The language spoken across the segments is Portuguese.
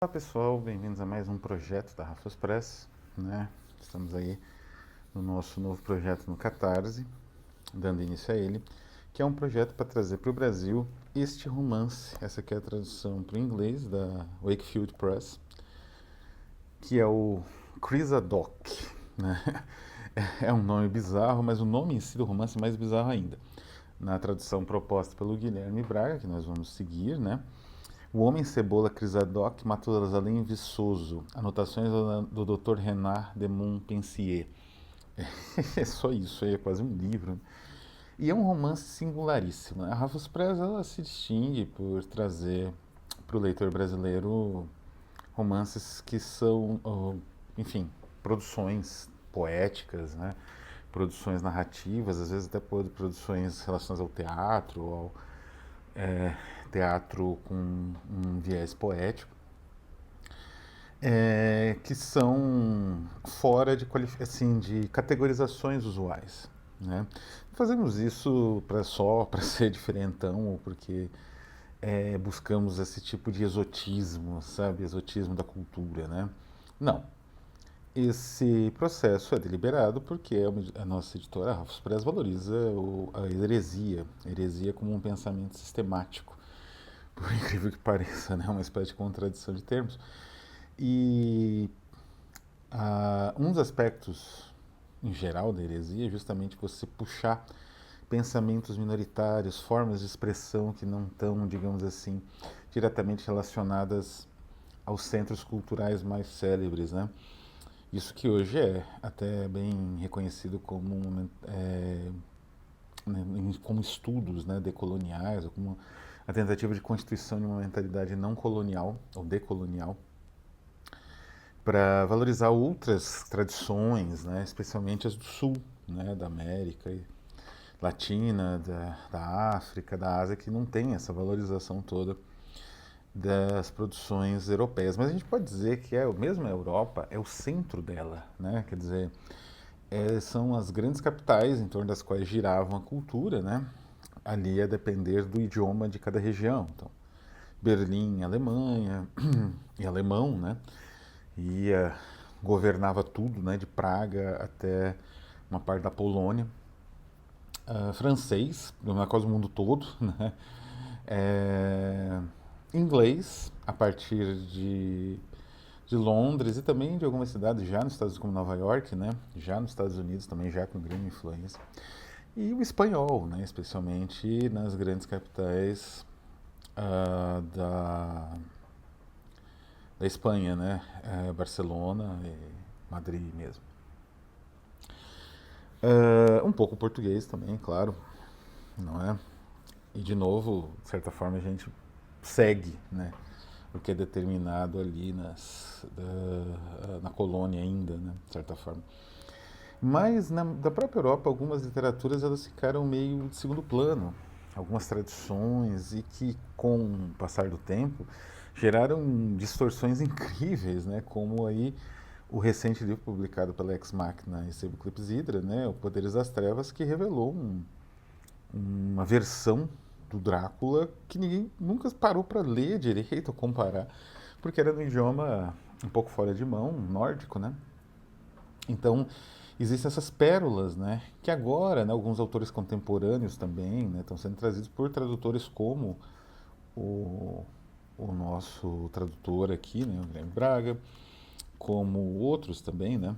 Olá pessoal, bem-vindos a mais um projeto da Rafos Press, né? Estamos aí no nosso novo projeto no Catarse, dando início a ele, que é um projeto para trazer para o Brasil este romance, essa aqui é a tradução para o inglês da Wakefield Press, que é o Crisadoc, né? É um nome bizarro, mas o nome em si do romance é mais bizarro ainda. Na tradução proposta pelo Guilherme Braga, que nós vamos seguir, né? O Homem Cebola Crisadoc, Matusalém Viçoso. Anotações do Dr. Renard de Montpensier. É só isso, é quase um livro. E é um romance singularíssimo. A Rafus Press ela se distingue por trazer para o leitor brasileiro romances que são, enfim, produções poéticas, né? Produções narrativas, às vezes até produções relacionadas ao teatro, ao teatro com um viés poético, que são fora de categorizações usuais. Né? Fazemos isso só para ser diferentão ou porque buscamos esse tipo de exotismo, sabe? Exotismo da cultura, né? Não. Esse processo é deliberado porque a nossa editora, a Rafos Press, valoriza a heresia como um pensamento sistemático, por incrível que pareça, né? Uma espécie de contradição de termos. E um dos aspectos, em geral, da heresia é justamente você puxar pensamentos minoritários, formas de expressão que não estão, digamos assim, diretamente relacionadas aos centros culturais mais célebres, né? Isso que hoje é até bem reconhecido como estudos, né, decoloniais, ou como a tentativa de constituição de uma mentalidade não colonial ou decolonial, para valorizar outras tradições, né, especialmente as do sul, né, da América Latina, da África, da Ásia, que não tem essa valorização toda das produções europeias. Mas a gente pode dizer que mesmo a Europa é o centro dela, né? Quer dizer, são as grandes capitais em torno das quais giravam a cultura, né? Ali a depender do idioma de cada região. Então, Berlim, Alemanha, e alemão, né? Ia, governava tudo, né? De Praga até uma parte da Polônia. Francês, quase o mundo todo, né? É, inglês, a partir de Londres e também de algumas cidades já nos Estados Unidos, como Nova York, né? Já nos Estados Unidos também já com grande influência. E o espanhol, né? Especialmente nas grandes capitais da Espanha, né? Barcelona e Madrid mesmo. Um pouco português também, claro, não é? E de novo, de certa forma, a gente segue, né? O que é determinado ali na colônia ainda, né? De certa forma. Mas da própria Europa, algumas literaturas elas ficaram meio de segundo plano. Algumas tradições e que, com o passar do tempo, geraram distorções incríveis, né? Como aí o recente livro publicado pela Ex Machina e Sebo Clepsidra, né? O Poderes das Trevas, que revelou uma versão do Drácula que ninguém nunca parou para ler direito ou comparar, porque era no idioma um pouco fora de mão, nórdico, né? Então, existem essas pérolas, né? Que agora, né, alguns autores contemporâneos também, né, estão sendo trazidos por tradutores como o, o nosso tradutor aqui, né, o Guilherme Braga, como outros também, né,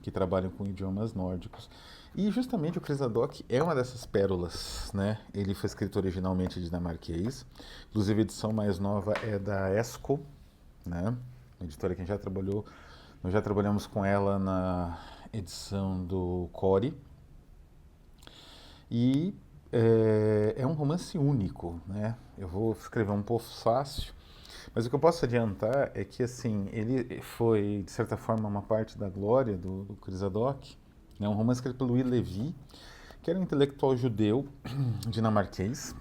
que trabalham com idiomas nórdicos. E justamente o Crisadoc é uma dessas pérolas, né? Ele foi escrito originalmente dinamarquês, inclusive a edição mais nova é da Esco, né? Uma editora que a gente já trabalhou, nós já trabalhamos com ela na edição do Core. E é um romance único, né? Eu vou escrever um pouco fácil, mas o que eu posso adiantar é que assim ele foi de certa forma uma parte da glória do Crisadoc, né? Um romance escrito pelo Louis Lévy, que era um intelectual judeu dinamarquês,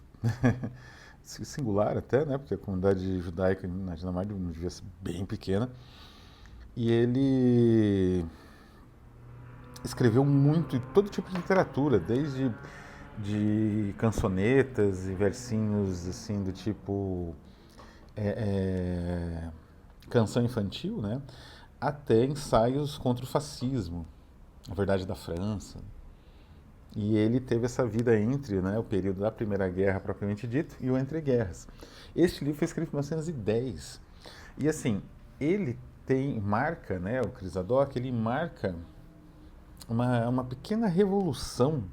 singular até, né? Porque a comunidade judaica na Dinamarca devia ser bem pequena. E ele escreveu muito de todo tipo de literatura, desde de cançonetas e versinhos assim do tipo é, é, canção infantil, né, até ensaios contra o fascismo, a verdade da França. E ele teve essa vida entre, né, o período da Primeira Guerra, propriamente dito, e o Entre Guerras. Este livro foi escrito em 1910. E assim, ele marca, né, o Chris Haddock, ele marca uma pequena revolução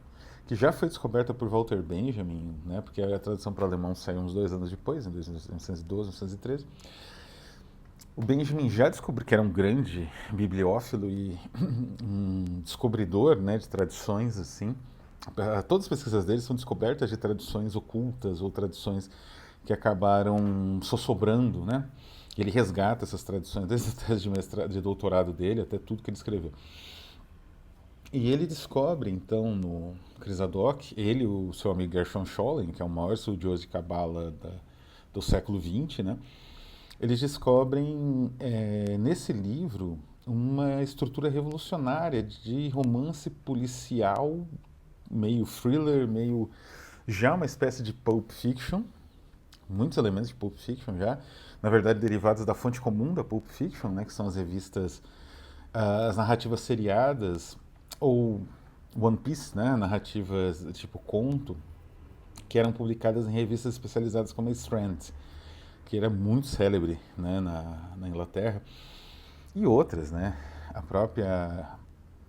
que já foi descoberta por Walter Benjamin, né, porque a tradução para o alemão saiu uns 2 anos depois, em 1912, 1913. O Benjamin já descobriu que era um grande bibliófilo e um descobridor, né, de tradições assim. Todas as pesquisas dele são descobertas de tradições ocultas ou tradições que acabaram sossobrando, né? Ele resgata essas tradições, desde a tese de doutorado dele até tudo que ele escreveu. E ele descobre, então, no Chris Haddock, ele e o seu amigo Gershon Scholem, que é o maior estudioso de Cabala do século XX, né? Eles descobrem nesse livro uma estrutura revolucionária de romance policial, meio thriller, meio já uma espécie de pulp fiction, muitos elementos de pulp fiction já, na verdade derivados da fonte comum da pulp fiction, né, que são as revistas, as narrativas seriadas ou One Piece, né, narrativas tipo conto, que eram publicadas em revistas especializadas como a Strand, que era muito célebre, né, na Inglaterra, e outras, né, a própria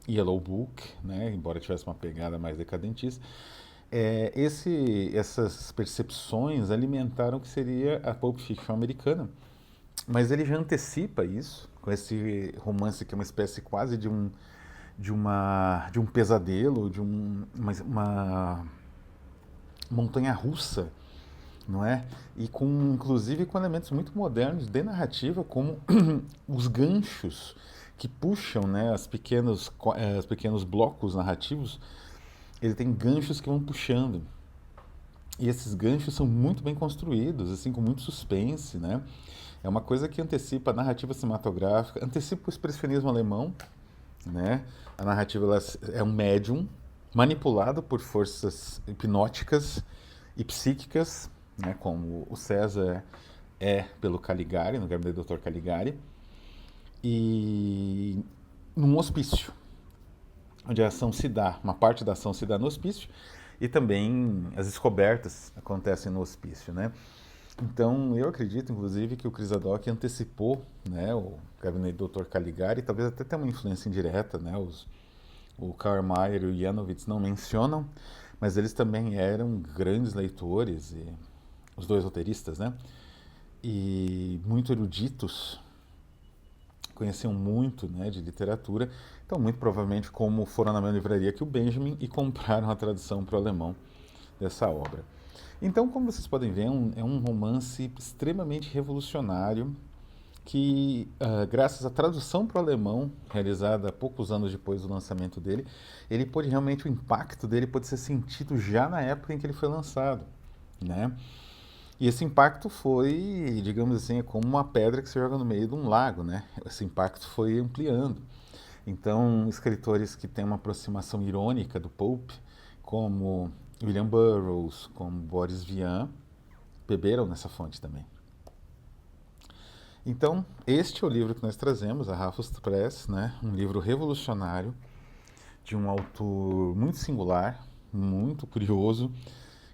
Yellow Book, né, embora tivesse uma pegada mais decadentista, essas percepções alimentaram o que seria a Pulp Fiction americana. Mas ele já antecipa isso, com esse romance que é uma espécie quase de um pesadelo, de uma montanha russa, não é? E inclusive com elementos muito modernos de narrativa, como os ganchos que puxam, né, os pequenos blocos narrativos. Ele tem ganchos que vão puxando. E esses ganchos são muito bem construídos, assim, com muito suspense, né? É uma coisa que antecipa a narrativa cinematográfica, antecipa o expressionismo alemão, né? A narrativa é um médium manipulado por forças hipnóticas e psíquicas, né? Como o César é pelo Caligari, no Gabinete do Dr. Caligari, e num hospício, onde a ação se dá, uma parte da ação se dá no hospício, e também as descobertas acontecem no hospício, né? Então, eu acredito, inclusive, que o Chris Haddock antecipou, né, o Gabinete do Dr. Caligari, talvez até tenha uma influência indireta, né? O Karl Mayer e o Janowitz não mencionam, mas eles também eram grandes leitores, e os dois roteiristas, né? E muito eruditos, conheciam muito, né, de literatura, então muito provavelmente como foram na mesma livraria que o Benjamin e compraram a tradução para o alemão dessa obra. Então, como vocês podem ver, é um romance extremamente revolucionário que, graças à tradução para o alemão, realizada poucos anos depois do lançamento dele, ele pôde realmente, o impacto dele pôde ser sentido já na época em que ele foi lançado, né? E esse impacto foi, digamos assim, é como uma pedra que se joga no meio de um lago, né? Esse impacto foi ampliando. Então, escritores que têm uma aproximação irônica do pulp, como William Burroughs, como Boris Vian, beberam nessa fonte também. Então, este é o livro que nós trazemos, a Raffles Press, né? Um livro revolucionário, de um autor muito singular, muito curioso,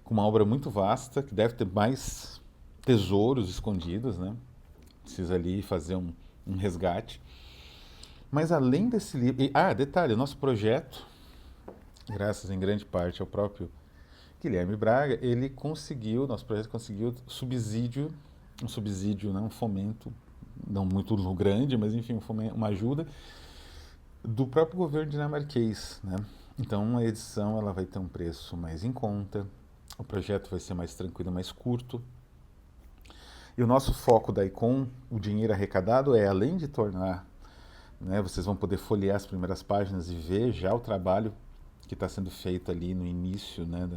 com uma obra muito vasta, que deve ter mais tesouros escondidos, né? Precisa ali fazer um resgate. Mas além desse livro... detalhe, o nosso projeto, graças em grande parte ao próprio Guilherme Braga, nosso projeto conseguiu um subsídio, né, um fomento, não muito grande, mas enfim, uma ajuda do próprio governo dinamarquês, né? Então a edição ela vai ter um preço mais em conta, o projeto vai ser mais tranquilo, mais curto. E o nosso foco da Icon, o dinheiro arrecadado, além de tornar, né, vocês vão poder folhear as primeiras páginas e ver já o trabalho que está sendo feito ali no início, né,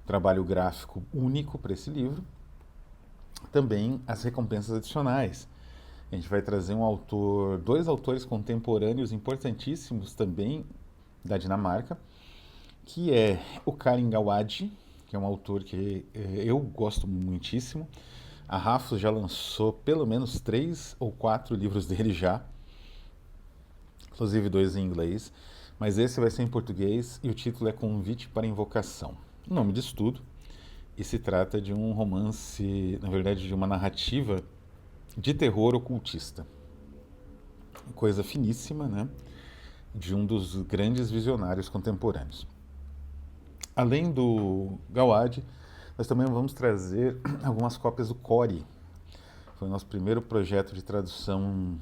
trabalho gráfico único para esse livro, também as recompensas adicionais. A gente vai trazer dois autores contemporâneos importantíssimos também da Dinamarca, que é o Karin Gawade, que é um autor que eu gosto muitíssimo, A Rafos já lançou pelo menos 3 ou 4 livros dele já, inclusive 2 em inglês, mas esse vai ser em português e o título é Convite para Invocação. O nome disso tudo, e se trata de um romance, na verdade, de uma narrativa de terror ocultista. Coisa finíssima, né? De um dos grandes visionários contemporâneos. Além do Gawad, nós também vamos trazer algumas cópias do Core. Foi o nosso primeiro projeto de tradução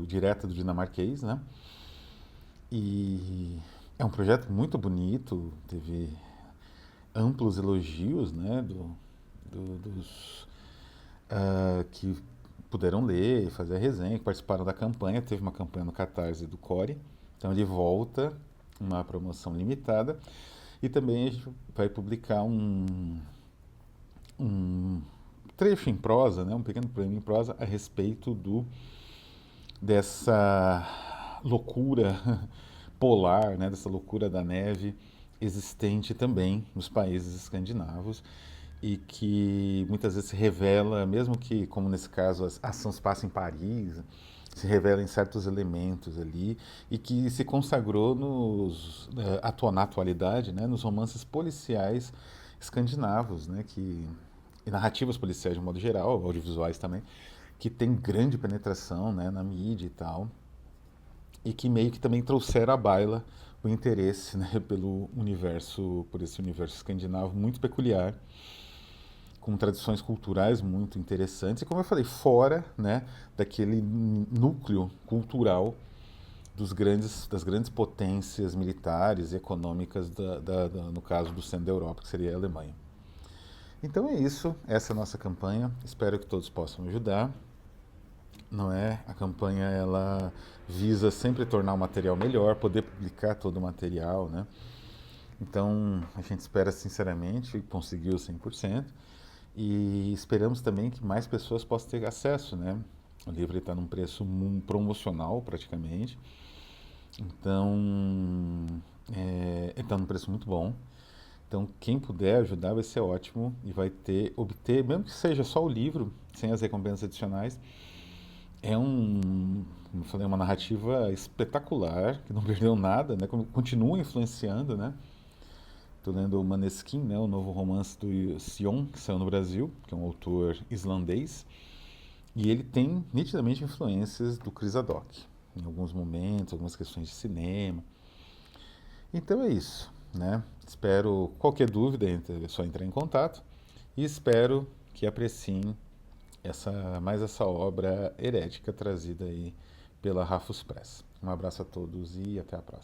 direta do dinamarquês, né? E é um projeto muito bonito, teve amplos elogios, né, dos que puderam ler, fazer a resenha, que participaram da campanha. Teve uma campanha no Catarse do Core, então ele volta, uma promoção limitada, e também a gente vai publicar um trecho em prosa, né, um pequeno poema em prosa a respeito dessa loucura polar, né, dessa loucura da neve existente também nos países escandinavos e que muitas vezes se revela, mesmo que, como nesse caso, a ação se passa em Paris, se revela em certos elementos ali e que se consagrou na atualidade, né, nos romances policiais escandinavos, né, e narrativas policiais de um modo geral, audiovisuais também, que tem grande penetração, né, na mídia e tal, e que meio que também trouxeram à baila o interesse, né, por esse universo escandinavo muito peculiar, com tradições culturais muito interessantes e, como eu falei, fora, né, daquele núcleo cultural das grandes potências militares e econômicas, no caso do centro da Europa, que seria a Alemanha. Então é isso, essa é a nossa campanha, espero que todos possam ajudar. Não é? A campanha ela visa sempre tornar o material melhor, poder publicar todo o material, né? Então a gente espera sinceramente conseguir o 100% e esperamos também que mais pessoas possam ter acesso, né? O livro está num preço promocional praticamente, então ele está num preço muito bom. Então quem puder ajudar vai ser ótimo e vai obter, mesmo que seja só o livro, sem as recompensas adicionais. Como eu falei, uma narrativa espetacular, que não perdeu nada, né? Continua influenciando, né? Estou lendo o Maneskin, né? O novo romance do Sion, que saiu no Brasil, que é um autor islandês, e ele tem nitidamente influências do Chris Haddock, em alguns momentos, algumas questões de cinema. Então é isso, né? Espero, qualquer dúvida, é só entrar em contato, e espero que apreciem mais essa obra herética trazida aí pela Rafus Press. Um abraço a todos e até a próxima.